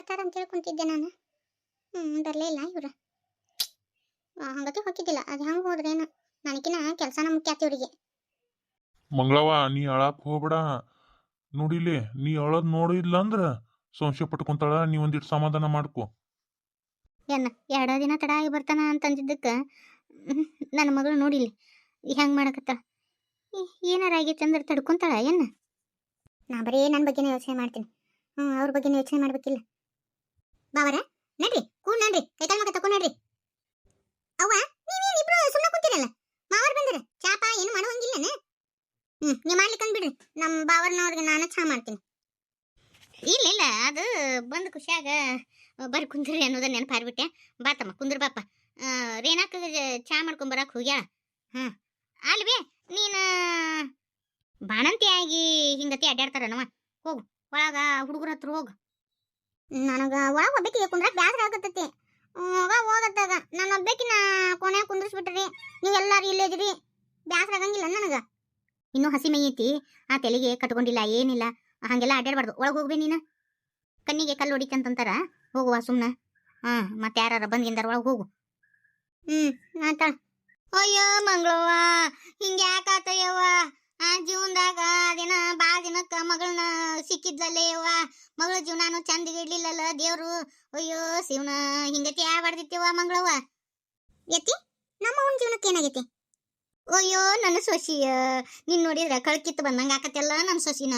ಬರ್ತಾರ ಅಂತ ಹೇಳ್ಕೊಂತಿದ್ದೆ ನಾನು. ಬರಲೇ ಇಲ್ಲ ಇವ್ರು. ಹಂಗತಿ ಹೋಗಿದ್ದಿಲ್ಲ. ಅದು ಹೆಂಗೆ ಹೋದ್ರೇನು, ನನಗಿನ ಕೆಲಸನ ಮುಖ್ಯ ಆತಿ ಇವ್ರಿಗೆ. ಮಂಗಳವ, ನೀ ಅಳಾಕ್ ಹೋಗ್ಬೇಡ. ನೋಡಿಲಿ, ನೀ ಅಳದ್ ನೋಡಿಲ್ಲ ಅಂದ್ರ ಸಂಶಯ ಪಟ್ಕೊಂತಾಳ. ನೀ ಒಂದಿಟ್ಟು ಸಮಾಧಾನ ಮಾಡ್ಕೊ. ಏನ 2 ದಿನ ತಡ ಆಗಿ ಬರ್ತಾನ ಅಂತಂದಿದ್ದಕ್ಕೆ ನನ್ನ ಮಗಳು ನೋಡಿಲಿ ಹೆಂಗೆ ಮಾಡಕತ್ತ. ಏನಾರ ಆಗೈತೆ ಅಂದ್ರೆ ತಡ್ಕೊಂತಾಳ ಏನ? ನಾ ಬರೀ ನನ್ನ ಬಗ್ಗೆನೇ ಯೋಚನೆ ಮಾಡ್ತೀನಿ. ಅವ್ರ ಬಗ್ಗೆನೇ ಯೋಚನೆ ಮಾಡ್ಬೇಕಿಲ್ಲ. ಬಾವರ ನಡ್ರಿ, ಕೂಡ್ ನಡ್ರಿ, ಕೈಕಾಲ್ ಮಗ ತಕೊಂಡ್ ನಡ್ರಿ. ಅವ್ವ, ನೀವೇನು ಇಬ್ರು ಸುಮ್ಮನೆ ಕೂತಿರಲ್ಲ? ಮಾವರ್ ಬಂದಿರ, ಚಾಪ ಏನು ಮಾಡುವಂಗಿಲ್ಲನ? ನೀವು ಮಾಡ್ಲಿಕ್ಕಂದ್ ಬಿಡ್ರಿ. ನಮ್ಮ ಬಾವರ್ನವ್ರಿಗೆ ನಾನು ಚಾ ಮಾಡ್ತೀನಿ. ಇಲ್ಲ ಅದು ಬಂದು ಖುಷಿಯಾಗ ಬರ್ರಿ ಕುಂದ್ರಿ ಅನ್ನೋದನ್ನ ನೆನಪಾರ್ಬಿಟ್ಟೆ. ಬಾತಮ್ಮ ಕುಂದ್ರ ಬಾಪ. ರೇನಾಕ ಚಾ ಮಾಡ್ಕೊಂಬರಕ್ಕೆ ಹೋಗ್ಯಾಳ. ಅಲ್ವೇ ನೀನು ಬಾಣಂತಿಯಾಗಿ ಹಿಂಗತಿ ಅಡ್ಡಾಡ್ತಾರನವ. ಹೋಗು ಒಳಗ ಹುಡುಗರ ಹತ್ರ ಹೋಗು. ನನಗೆ ಒಳಗೆ ಒಬ್ಬಾಕಿಗೆ ಕುಂದ್ರಕ್ಕೆ ಬ್ಯಾಸರ ಆಗತ್ತೈತಿ. ಹೋಗತ್ತಾಗ ನಾನು ಒಬ್ಬಾಕಿನ ಕೊನೆ ಕುಂದ್ರಿಸ್ಬಿಟ್ರಿ. ನೀವೆಲ್ಲರೂ ಇಲ್ಲೇದಿರಿ, ಬ್ಯಾಸರ ಆಗಂಗಿಲ್ಲ ನನಗೆ. ಇನ್ನೂ ಹಸಿ ಮೈ ಐತಿ, ಆ ತೆಲಿಗೆ ಕಟ್ಕೊಂಡಿಲ್ಲ, ಏನಿಲ್ಲ. ಹಾಗೆಲ್ಲ ಅಡ್ಡಾಡ್ಬಾರ್ದು. ಒಳಗೆ ಹೋಗ್ಬೇ ನೀನು. ಕಣ್ಣಿಗೆ ಕಲ್ಲು ಹೊಡಿತಂತಾರ. ಹೋಗುವ ಸುಮ್ಮನೆ. ಮತ್ತೆ ಯಾರ ಬಂದ್ಗಿಂದಾರ, ಒಳಗೆ ಹೋಗು. ಆತ. ಅಯ್ಯೋ ಮಂಗಳವ್ವ, ಹಿಂಗೆ ಯಾಕಾತಯ್ಯವ್ವ? ಆ ಜೀವನದಾಗ ಅದೇನ ಭಾಳ ದಿನಕ್ಕೆ ಮಗಳನ್ನ ಸಿಕ್ಕಿದ್ಲಲ್ಲೇ ಯವ್ವ. ಮಗಳ ಜೀವನಾನು ಚಂದಿಗೆ ಇಡ್ಲಿಲ್ಲಲ್ಲ ದೇವ್ರು. ಅಯ್ಯೋ ಶಿವನ, ಹಿಂಗತಿ ಯಾವಾಡ್ದಿತ್ತೇವ ಮಂಗಳವ್ವ? ಎತ್ತಿ ನಮ್ಮ ಅವನ ಜೀವನಕ್ಕೆ ಏನಾಗೈತಿ? ಅಯ್ಯೋ ನನ್ನ ಸೊಸಿಯ, ನೀನ್ ನೋಡಿದ್ರೆ ಕಳ್ಕಿತ್ತು ಬಂದಂಗೆ ಆಕತ್ತೆಲ್ಲ ನನ್ನ ಸೊಸಿನ.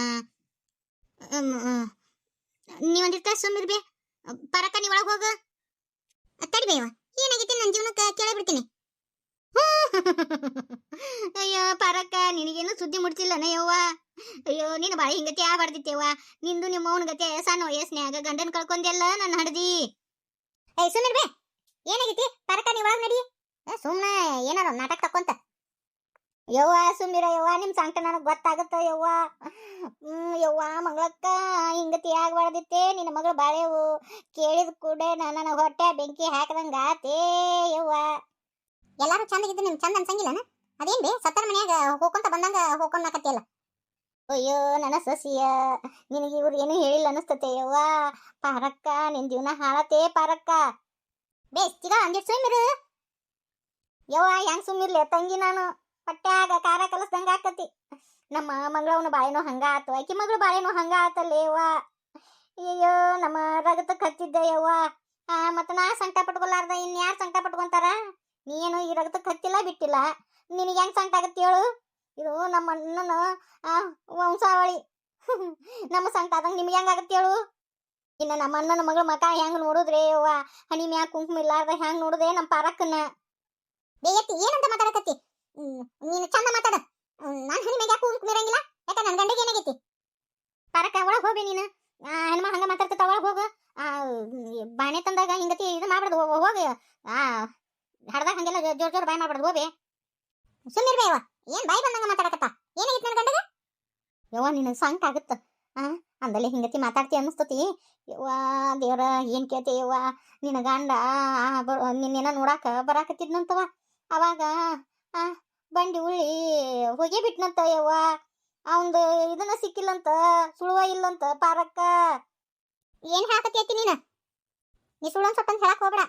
ನೀವೊಂದಿರ್ತ ಸುಮ್ಮಿರ್ಬೇ. ಪರಕ ನೀ ಒಳಗೆ ಹೋಗ. ತಡಿಬೇವ, ಏನಾಗೈತಿ ನನ್ನ ಜೀವನಕ್ಕೆ ಕೇಳಿಬಿಡ್ತೀನಿ. ಅಯ್ಯೋ ಪರಕ, ನಿನಗೇನು ಸುದ್ದಿ ಮುಡ್ತಿಲ್ಲನ ಯವ್ವ? ಅಯ್ಯೋ ನಿನ್ನ ಬಾಯಿ ಹಿಂಗತಿ ಯಾವಾಡ್ದಿತ್ತೇವ? ನಿಂದು ನಿಮ್ಮ ಅವನ ಗತೆ ಸಣ್ಣ ವಯಸ್ಸಿನ್ಯಾಗ ಗಂಡನ ಕಳ್ಕೊಂಡೆಲ್ಲ ನನ್ನ ಹಡ್ದಿ. ಸುಮ್ಮಿರ್ಬೇ, ಏನಾಗೈತಿ? ಪರಕ ನೀ ಒಳಗೆ ನಡಿ. ಸುಮ್ಮನೆ ಏನಾರ ನಾಟಕ ತಕ್ಕೊಂತ. ಯವ್ವ ಸುಮ್ಮಿರ ಯವ್ವ, ನಿಮ್ಮ ಸಂಕಟ ನನಗೆ ಗೊತ್ತಾಗುತ್ತ ಯವ್ವ. ಯವ್ವ ಮಂಗಳಕ್ಕ, ಹಿಂಗತಿ ಆಗ್ಬಾರ್ದಿತ್ತೆ. ನಿನ್ನ ಮಗಳು ಬಾಳೆವು ಕೇಳಿದ ಕೂಡ ನನ್ನ ಹೊಟ್ಟೆ ಬೆಂಕಿ ಹಾಕದಂಗ ಆತೇ ಯವ್ವ. ಎಲ್ಲಾರು ಚಂದಾಗಿದ್ದು ನಿಮ್ ಚಂದ ಅನ್ಸಂಗಿಲ್ಲನ? ಅದೇನ್ ಬೇ ಸತ್ತರ ಮನ್ಯಾಗ ಹೋಗ್ಕೊಂತ ಬಂದಂಗ ಹೋಗ್ಕೊಂಡಾಕತ್ತಿಯಲ್ಲ. ಅಯ್ಯೋ ನನ್ನ ಸೊಸಿಯ, ನಿನಗೆ ಇವ್ರು ಏನು ಹೇಳಿಲ್ಲ ಅನಿಸ್ತತೆ ಯವ್ವ. ಪಾರಕ್ಕ, ನಿನ್ ಜೀವನ ಹಾಳತೆ ಪಾರಕ್ಕ. ಬೇಸ್ತಿಗ ಅಂದಿಟ್ ಸುಮ್ಮಿರು ಯವ್ವ. ಹೆಂಗ್ ಸುಮ್ಮಿರ್ಲೆ ತಂಗಿ ನಾನು? ಹೊಟ್ಯಾಗ ಖಾರ ಕಲಸ್ದಂಗ ಆಕತಿ. ನಮ್ಮ ಮಂಗಳವನ ಬಾಳೆನೋ ಹಂಗ ಆತು, ಆಕಿ ಮಗಳು ಬಾಳೆನೋ ಹಂಗ ಆತಲ್ಲೇವ್ವ. ಅಯ್ಯೋ ನಮ್ಮ ರಗತಕ್ಕೆ ಹತ್ತಿದ್ದೆ ಯವ್ವ. ಮತ್ತ ನಾ ಸಂಕಟ ಪಟ್ಕೊಲಾರ್ದ ಇನ್ಯಾರು ಸಂಕಟ ಪಟ್ಕೊಂತಾರ? ನೀನು ಈ ರಗತಕ್ಕೆ ಹತ್ತಿಲ್ಲ ಬಿಟ್ಟಿಲ್ಲ, ನಿನಗೆ ಹೆಂಗ್ ಸಂಕಟ ಆಗತ್ತೆ ಹೇಳು? ಇದು ನಮ್ಮ ಅಣ್ಣನ ವಂಶಾವಳಿ. ನಮ್ಮ ಸಂಕಟ ಆದಂಗ ನಿಮ್ಗೆ ಹೆಂಗ್ ಆಗತ್ತೆ ಹೇಳು? ಇನ್ನು ನಮ್ಮ ಅಣ್ಣನ ಮಗಳ ಮಕ ಹೆಂಗ್ ನೋಡುದ್ರಿ ಯವ್ವ? ಹನಿ ಮ್ಯಾಗ ಕುಂಕುಮ ಇಲ್ಲಾರ್ದ ಹೆಂಗ್ ನೋಡುದೆ ನಮ್ಮ ಪಾರಕ್ಕನ? ಬೇಯತ್ತಿ ಏನಂತ ಮಾತಾಡಕತ್ತಿ? ನೀನು ಚಂದ ಮಾತಾಡ. ನಾನು ಹನಿ ಮ್ಯಾಗ ಕುಂಕುಮ ಇರಂಗಿಲ್ಲ. ಯಾಕ ನನ್ನ ಗಂಡಿಗೆ ಏನಾಗೈತಿ? ಪಾರಕ್ಕ ಒಳಗೆ ಹೋಗಿ ನೀನು. ಹೆಣ್ಮ ಹಂಗ ಮಾತಾಡ್ತ ಒಳಗೆ ಹೋಗು. ಬಾಣೆ ತಂದಾಗ ಹಿಂಗತಿ ಇದು ಮಾಡ್ಬಾರ್ದು. ಹೋಗಿ ಹಡ್ದಾಗ ಹಂಗೆಲ್ಲ ಜೋರ್ ಜೋರ್ ಬಾಯ್ ಮಾಡ್ಬಾರ್ದು. ಹೋಗಿ ಸುಮ್ಮಿರ್ಬೇ ಯವ್ವ. ಏನ್ ಬಾಯಿ ಬಂದಂಗ ಮಾತಾಡಕತ್ತ? ಏನಾಗಿತ್ತು ನನ್ನ ಗಂಡಗ? ಯವ್ವ ನಿನ್ನ ಸಂಕಟ ಆಗುತ್ತ. ಅಂದಲ್ಲೇ ಹಿಂಗತಿ ಮಾತಾಡ್ತಿ ಅನ್ನಿಸ್ತತಿ ಯವ್ವ. ದೇವ್ರ ಏನ್ ಕೇಳ್ತಿ ಯವ್ವ? ನಿನ್ನ ಗಂಡ ನಿನ್ನೇನ ನೋಡಾಕ ಬರಾಕತ್ತಿದ್ನಂತವ. ಅವಾಗ ಬಂಡಿ ಉಳ್ಳಿ ಹೋಗೇ ಬಿಟ್ನಂತ ಯವ್ವ. ಅವಂದು ಇದನ್ನ ಸಿಕ್ಕಿಲ್ಲಂತ, ಸುಳುವ ಇಲ್ಲಂತ ಪಾರಕ್ಕ. ಏನ್ ಹಾಕತಿ ನೀನ? ನೀ ಸುಳ್ಳೊಂದ್ ಸತ್ತಂತ ಹೇಳಕ್ ಹೋಗ್ಬೇಡ.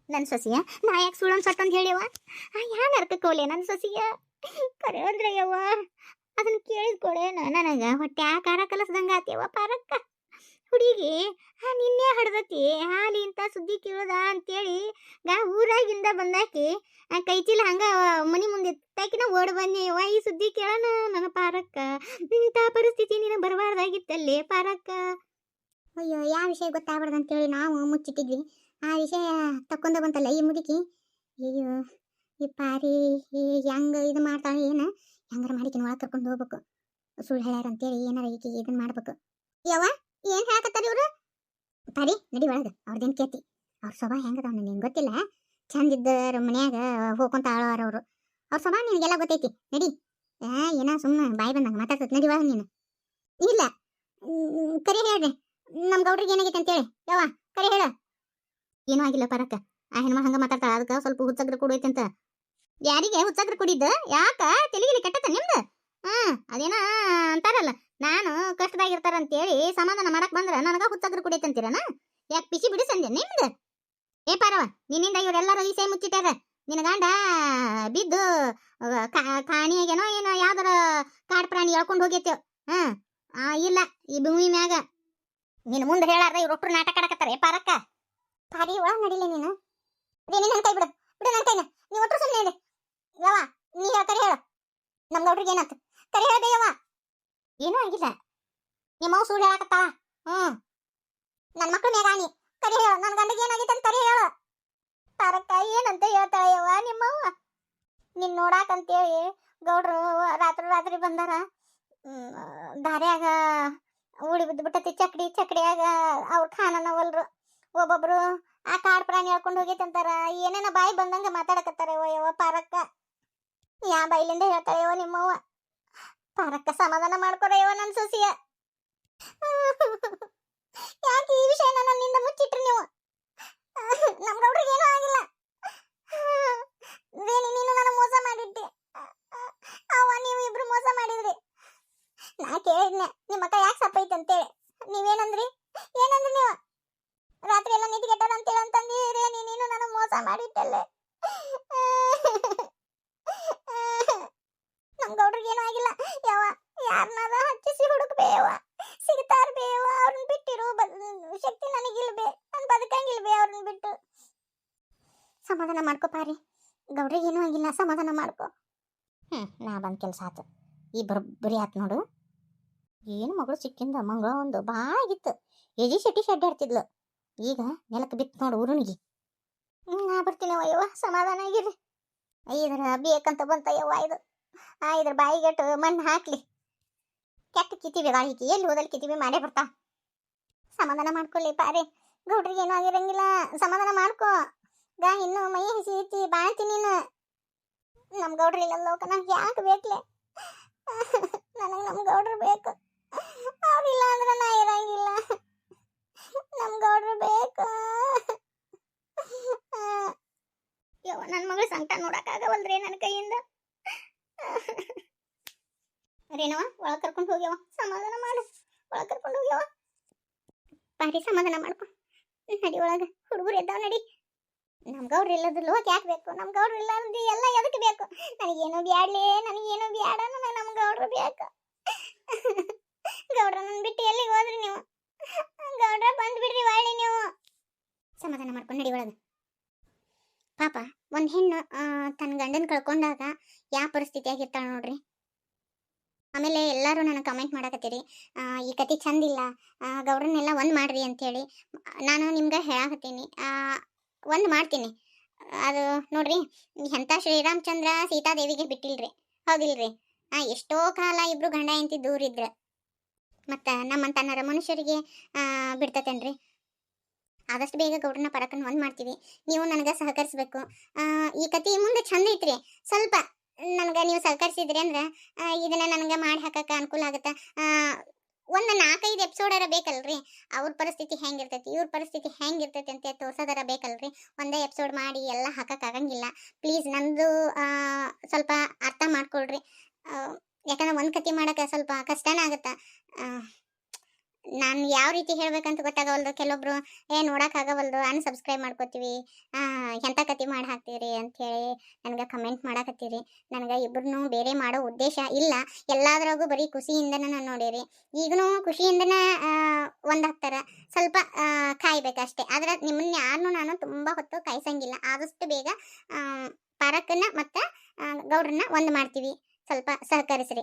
ನನ್ನ ಸೊಸಿಯ ನಾ ಯಾಕೆ ಸುಳ್ಳೊಂದ್ ಸತ್ತಂತ ಹೇಳಿಯವ್ವ? ಯಾನ್ ಅರ್ಕಕೋಲೆ ನನ್ನ ಸೊಸಿಯ? ಕರೆ ಅಂದ್ರೆ ಯವ್ವ, ಅದನ್ನ ಕೇಳಿದ ಕೊಡೇನ ನನಗ ಹೊಟ್ಟೆ ಖಾರ ಕಲಸ್ದಂಗ ಆತ್ಯವ್ವ ಪಾರಕ್ಕ. ಹುಡುಗಿ ನಿನ್ನೆ ಹಡ್ದತಿ ಹಾಲಿ ಇಂತ ಸುದ್ದಿ ಕೇಳದ ಅಂತೇಳಿ ಊರಾಗಿಂದ ಬಂದಾಕಿ ಕೈ ಚೀಲ ಹಂಗ ಮನಿ ಮುಂದೆ ತಾಕಿನ ಓಡ್ ಬನ್ನಿ ಯವ್ವ. ಈ ಸುದ್ದಿ ಕೇಳೋಣ ನನ್ನ ಪಾರಕ್ಕ. ಇಂಥ ಪರಿಸ್ಥಿತಿ ನೀನು ಬರಬಾರ್ದಾಗಿತ್ತಲ್ಲೇ ಪಾರಕ್ಕ. ಅಯ್ಯೋ ಯಾವ ವಿಷಯ ಗೊತ್ತಾಗ್ಬಾರ್ದು ಅಂತೇಳಿ ನಾವು ಮುಚ್ಚಿಟ್ಟಿದ್ವಿ. ಆ ವಿಷಯ ತಕ್ಕೊಂಡ ಬಂತಲ್ಲ ಈ ಮುದುಕಿ. ಅಯ್ಯೋ ಈ ಪಾರಿ ಹೆಂಗ ಇದು ಮಾಡ್ತಾಳೆ ಏನ? ಹೆಂಗಾರ ಮಾಡಿಕಿನ ಒಳಗೆ ಕರ್ಕೊಂಡು ಹೋಗ್ಬೇಕು. ಸುಳ್ಳು ಹೇಳ್ಯಾರ ಅಂತೇಳಿ ಏನಾರ ಈಕಿಗೆ ಇದನ್ನ ಮಾಡ್ಬೇಕು. ಯವ್ವ ಏನ್ ಹೇಳಕತ್ತಾರ ಇವ್ರು? ಪಾರಿ ನಡಿ ಒಳಗೆ. ಅವ್ರದ್ದೇನು ಕೇತಿ? ಅವ್ರ ಸ್ವಭಾವ ಹೆಂಗದ ನಿಂಗೆ ಗೊತ್ತಿಲ್ಲ. ಚಂದ ಇದ್ದರ ಮನ್ಯಾಗ ಹೋಗ್ಕೊಂತ ಆಳೋರು ಅವರು. ಅವ್ರ ಸ್ವಭಾವ ನಿನಗೆಲ್ಲ ಗೊತ್ತೈತಿ. ನಡಿ. ಏನ ಸುಮ್ಮನೆ ಬಾಯಿ ಬಂದಂಗ ಮಾತಾಡ್ತತ್. ನಡಿ ಒಳಗೆ ನೀನು. ಇಲ್ಲ ಕರಿ ಹೇಳ್ರಿ ನಮ್ ಗೌಡ್ರಿಗೆ ಏನಾಗೈತೆ ಅಂತೇಳಿ. ಯವ್ವ ಕರಿ ಹೇಳ. ಏನೂ ಆಗಿಲ್ಲ ಪರಕ್ಕ. ಆ ಹೆಣ್ಮ ಹಂಗ ಮಾತಾಡ್ತಾಳ, ಅದಕ್ಕೆ ಸ್ವಲ್ಪ ಹುಚ್ಚಗ್ರ ಕೊಡೈತೆ ಅಂತ. ಯಾರಿಗೆ ಹುಚ್ಚಗ್ರ ಕುಡಿದ್ದ? ಯಾಕ ತೆಲಿಗಿಲಿ ಕೆಟ್ಟತ್ತ ನಿಮ್ದು? ಅದೇನ ಅಂತಾರಲ್ಲ, ನಾನು ಕಷ್ಟದಾಗಿರ್ತಾರ ಅಂತೇಳಿ ಸಮಾಧಾನ ಮಾಡಕ್ ಬಂದ್ರ ನನಗ ಹುಚ್ಚಗ್ರ ಕುಡಿತಂತೀರನ? ಯಾಕೆ ಪಿಸಿ ಬಿಡಿಸಂದೆ ನಿಮ್ದು? ಏ ಪಾರವ, ನಿನ್ನಿಂದ ಇವರೆಲ್ಲರೂ ಈ ಸೈ ಮುಚ್ಚಿಟ್ಟಾರ. ನಿನ್ನ ಗಂಡ ಬಿದ್ದು ಕಾಣಿಯಾಗೇನೋ ಏನೋ ಯಾವ್ದಾರ ಕಾಡ್ ಪ್ರಾಣಿ ಎಳ್ಕೊಂಡು ಹೋಗೈತೆ. ಇಲ್ಲ ಈ ಭೂಮಿ ಮ್ಯಾಗ ನಿನ್ನ ಮುಂದೆ ಹೇಳಾರ್ದ ಇವ್ರೊಟ್ರು ನಾಟಕ ಆಡಕತ್ತಾರ. ಏ ಪಾರಕ್ಕ, ಪಾರಿ ಒಳ ನಡಿಲೆ ನೀನು. ನನ್ನ ಕೈ ಬಿಡು, ಬಿಡು ನನ್ನ ಕೈನ. ನೀವು ಒಟ್ರು ಸುಮ್ಮನೆ ಇದೆ ಯವ್ವ. ನೀ ಕರೆ ಹೇಳು, ನಮ್ ಗೌಡ್ರಿಗೆ ಏನಾಯ್ತು ಕರೆ ಹೇಳ್ಬೇ ಯವ್ವ. ಏನೂ ಆಗಿಲ್ಲ, ನಿಮ್ಮವ್ ಸುಳ್ಳು ಹೇಳಕತ್ತಾಳ. ನನ್ನ ಮಕ್ಳು ಮೇಗಾಣಿ ಕರೆ ಹೇಳು, ನನ್ನ ಗಂಡಗೆ ಏನಾಗಿತ್ತು ಅಂತ ಕರೆ ಹೇಳು. ಪಾರಕ್ಕ ಏನಂತ ಹೇಳ್ತಾಳೆ ಯವ್ವ ನಿಮ್ಮವ್ವ? ನಿನ್ ನೋಡಾಕಂತೇಳಿ ಗೌಡ್ರು ರಾತ್ರಿ ಬಂದಾರ. ದಾರ್ಯಾಗ ಉಳಿ ಬಿದ್ದು ಬಿಟ್ಟತಿ ಚಕ್ಡಿಯಾಗ. ಅವ್ರ ಖಾನನವಲ್ರು ಒಬ್ಬೊಬ್ರು ಆ ಕಾಡ್ ಪ್ರಾಣಿ ಹೇಳ್ಕೊಂಡು ಹೋಗೈತಂತಾರ. ಏನೇನ ಬಾಯಿ ಬಂದಂಗ ಮಾತಾಡಕತ್ತಾರ ಯವ್ವ ಪಾರಕ್ಕ. ಯಾ ಬಾಯಿಲಿಂದ ಹೇಳ್ತಾಳೆ ಯವ್ವ ನಿಮ್ಮವ್ವ? ಪಾರಕ್ಕ ಸಮಾಧಾನ ಮಾಡ್ಕೊರ ಯವ್ವ ನನ್ನ ಸೊಸಿಯ. ಯಾಕೆ ಈ ವಿಷಯನ ನನ್ನಿಂದ ಮುಚ್ಚಿಟ್ರಿ ನೀವು? ನಮ್ ಗೌಡ್ರಿಗೆ ಏನೂ ಆಗಿಲ್ಲ. ರೇಣಿ, ನೀನು ನನ್ನ ಮೋಸ ಮಾಡಿದ್ದೆ. ಅವ್ವ, ನೀವು ಇಬ್ರು ಮೋಸ ಮಾಡಿದ್ರಿ. ನಾ ಕೇಳಿದ್ನೆ ನಿಮ್ಮ ಅಕ್ಕ ಯಾಕೆ ಸಪ್ಪೈತೆ ಅಂತೇಳಿ. ನೀವೇನಂದ್ರಿ ನೀವು? ರಾತ್ರಿ ಎಲ್ಲ ನಿದ್ಗೆಟ್ಟದ ಅಂತೇಳಿ ಅಂತಂದಿ. ರೇಣಿ, ನೀನು ನನ್ನ ಮೋಸ ಮಾಡಿಟ್ಟಲ್ಲೇ. ನಮ್ ಗೌಡ್ರಿಗೆ ಏನೂ ಆಗಿಲ್ಲ ಯವ್ವ. ಯಾರನ್ನಾರ ಹಚ್ಚಿಸಿ ಹುಡುಕ್ಬೇವ, ಸಿಗ್ತಾರ ಬೇವ. ಅವ್ರನ್ನ ಬಿಟ್ಟಿರು ಶಕ್ತಿ ನನಗಿಲ್ಬೇ, ನಾನು ಬದುಕಂಗಿಲ್ಬೇ ಅವ್ರನ್ನ ಬಿಟ್ಟು. ಸಮಾಧಾನ ಮಾಡ್ಕೋ ಪಾರಿ, ಗೌಡ್ರಿಗೆ ಏನೂ ಆಗಿಲ್ಲ, ಸಮಾಧಾನ ಮಾಡ್ಕೋ. ನಾ ಬಂದ್ ಕೆಲಸ ಆತು. ಈ ಬರೀ ಆತು ನೋಡು. ಏನು ಮಗಳು ಸಿಕ್ಕಿಂದ ಮಂಗಳ ಒಂದು ಭಾಳ ಆಗಿತ್ತು. ಎಜಿ ಶೆಟ್ಟಿ ಅಡ್ಡಾಡ್ತಿದ್ಲು. ಈಗ ನೆಲಕ್ಕೆ ಬಿತ್ತು ನೋಡು ಉರುಣಿಗೆ. ನಾ ಬರ್ತೀನಿ ಯವ್ವ, ಸಮಾಧಾನ ಆಗಿರ್ರಿ. ಇದ್ರ ಬೇಕಂತ ಬಂತ ಯವ್ವ ಇದು. ಇದ್ರ ಬಾಯಿಗೆಟ್ಟು ಮಣ್ಣು ಹಾಕ್ಲಿ. ಕೆಟ್ಟ ಕಿತಿವಿ ಗಾಳಿಗೆ ಎಲ್ಲಿ ಹೋದಲ್ಲಿ ಕಿತಿವಿ ಮಾಡೇ ಬರ್ತಾ. ಸಮಾಧಾನ ಮಾಡ್ಕೊಳ್ಳಿ ಪಾರಿ, ಗೌಡ್ರಿಗೆ ಏನೂ ಆಗಿರಂಗಿಲ್ಲ. ಸಮಾಧಾನ ಮಾಡ್ಕೋ. ಇನ್ನು ಮೈ ಹಸಿ ಐತಿ, ಬಾಳ್ತೀನಿ ನೀನು. ನಮ್ ಗೌಡ್ರಿ ಇಲ್ಲ ಲೋಕ, ನಂಗೆ ಯಾಕೆ ಬೇಕ್ಲೆ? ನನಗೆ ನಮ್ ಗೌಡ್ರು ಬೇಕು. ಅವ್ರಿಲ್ಲ ಅಂದ್ರೆ ನಾ ಇರಂಗಿಲ್ಲ. ನಮ್ ಗೌಡ್ರು ಬೇಕು. ಯವ್ವ, ನನ್ನ ಮಗಳು ಸಂಕಟ ನೋಡಕ್ಕಾಗವಲ್ರಿ ನನ್ನ ಕೈಯಿಂದ. ರೇನವ, ಒಳಗೆ ಕರ್ಕೊಂಡು ಹೋಗ್ಯವ, ಸಮಾಧಾನ ಮಾಡು. ಒಳಗೆ ಕರ್ಕೊಂಡು ಹೋಗ್ಯವ. ಪಾರಿ ಸಮಾಧಾನ ಮಾಡ್ಕೊ. ನಡಿ ಒಳಗೆ, ಹುಡುಗರು ಎದ್ದಾವ ನಡಿ. ನಮ್ ಗೌಡ್ರು ಇಲ್ಲದ ಲೋಕ ಯಾಕೆ ಬೇಕು? ನಮ್ ಗೌಡ್ರು ಇಲ್ಲ ಅಂದ್ರೆ ಎಲ್ಲ ಎದಕ್ಕೆ ಬೇಕು? ನನಗೇನು ಬ್ಯಾಡ್ಲಿ, ನನಗೇನು ಬ್ಯಾಡ, ನನಗೆ ನಮ್ ಗೌಡ್ರು ಬೇಕು. ಗೌಡ್ರ ನನ್ನ ಬಿಟ್ಟು ಎಲ್ಲಿಗೆ ಹೋದ್ರಿ ನೀವು? ಗೌಡ್ರ ಬಂದ್ಬಿಡ್ರಿ ಒಳ್ಳೆ ನೀವು. ಸಮಾಧಾನ ಮಾಡ್ಕೊಂಡು ನಡಿ ಒಳಗೆ. ಪಾಪ, ಒಂದು ಹೆಣ್ಣು ತನ್ನ ಗಂಡನ ಕಳ್ಕೊಂಡಾಗ ಯಾವ ಪರಿಸ್ಥಿತಿಯಾಗಿರ್ತಾಳೆ ನೋಡ್ರಿ. ಆಮೇಲೆ ಎಲ್ಲರೂ ನನಗೆ ಕಮೆಂಟ್ ಮಾಡಕತ್ತೀರಿ, ಈ ಕತೆ ಚಂದಿಲ್ಲ, ಗೌಡ್ರನ್ನೆಲ್ಲ ಒಂದು ಮಾಡ್ರಿ ಅಂಥೇಳಿ. ನಾನು ನಿಮ್ಗೆ ಹೇಳಕತ್ತೀನಿ, ಒಂದು ಮಾಡ್ತೀನಿ. ಅದು ನೋಡ್ರಿ, ಎಂಥ ಶ್ರೀರಾಮಚಂದ್ರ ಸೀತಾದೇವಿಗೆ ಬಿಟ್ಟಿಲ್ರಿ, ಹೌದಿಲ್ರಿ? ಎಷ್ಟೋ ಕಾಲ ಇಬ್ರು ಗಂಡ ಹೆಂಡತಿ ದೂರ ಇದ್ರೆ ಮತ್ತು ನಮ್ಮಂತ ನರ ಮನುಷ್ಯರಿಗೆ ಬಿಡ್ತತೇನ್ರಿ? ಆದಷ್ಟು ಬೇಗ ಗೌಡ್ರನ್ನ ಪರಕನ್ನು ಒಂದು ಮಾಡ್ತೀವಿ. ನೀವು ನನಗೆ ಸಹಕರಿಸ್ಬೇಕು. ಈ ಕತೆ ಮುಂದೆ ಚಂದ ಐತ್ರಿ. ಸ್ವಲ್ಪ ನನಗೆ ನೀವು ಸಹಕರಿಸಿದ್ರಿ ಅಂದ್ರೆ ಇದನ್ನ ನನಗೆ ಮಾಡಿ ಹಾಕಕ್ಕೆ ಅನುಕೂಲ ಆಗುತ್ತೆ. ಒಂದು 4-5 ಎಪಿಸೋಡರ ಬೇಕಲ್ರಿ? ಅವ್ರ ಪರಿಸ್ಥಿತಿ ಹೆಂಗಿರ್ತೈತಿ, ಇವ್ರ ಪರಿಸ್ಥಿತಿ ಹೆಂಗಿರ್ತೈತಿ ಅಂತ ತೋರ್ಸೋದರ ಬೇಕಲ್ರಿ? ಒಂದೇ ಎಪಿಸೋಡ್ ಮಾಡಿ ಎಲ್ಲ ಹಾಕಕ್ಕಾಗಂಗಿಲ್ಲ. ಪ್ಲೀಸ್ ನಂದು ಸ್ವಲ್ಪ ಅರ್ಥ ಮಾಡ್ಕೊಳ್ರಿ. ಯಾಕಂದ್ರೆ ಒಂದು ಕತೆ ಮಾಡೋಕೆ ಸ್ವಲ್ಪ ಕಷ್ಟನೇ ಆಗುತ್ತೆ. ನಾನು ಯಾವ ರೀತಿ ಹೇಳ್ಬೇಕಂತ ಗೊತ್ತಾಗವಲ್ದು. ಕೆಲವೊಬ್ರು ನೋಡೋಕ್ಕಾಗವಲ್ದು, ಅನ್ಸಬ್ಸ್ಕ್ರೈಬ್ ಮಾಡ್ಕೋತೀವಿ, ಎಂಥ ಕತೆ ಮಾಡಿ ಹಾಕ್ತೀರಿ ಅಂಥೇಳಿ ನನಗೆ ಕಮೆಂಟ್ ಮಾಡಕತ್ತೀರಿ. ನನಗೆ ಇಬ್ಬರನ್ನೂ ಬೇರೆ ಮಾಡೋ ಉದ್ದೇಶ ಇಲ್ಲ. ಎಲ್ಲಾದ್ರಾಗೂ ಬರೀ ಖುಷಿಯಿಂದನೇ ನಾನು ನೋಡಿರಿ. ಈಗಲೂ ಖುಷಿಯಿಂದನೇ ಒಂದಾಗ್ತಾರೆ. ಸ್ವಲ್ಪ ಕಾಯ್ಬೇಕಷ್ಟೇ. ಆದರೆ ನಿಮ್ಮನ್ನ ಯಾರನ್ನೂ ನಾನು ತುಂಬ ಹೊತ್ತು ಕಾಯಿಸಂಗಿಲ್ಲ. ಆದಷ್ಟು ಬೇಗ ಪರಕ್ಕನ್ನ ಮತ್ತು ಗೌಡ್ರನ್ನ ಒಂದು ಮಾಡ್ತೀವಿ. ಸ್ವಲ್ಪ ಸಹಕರಿಸ್ರಿ.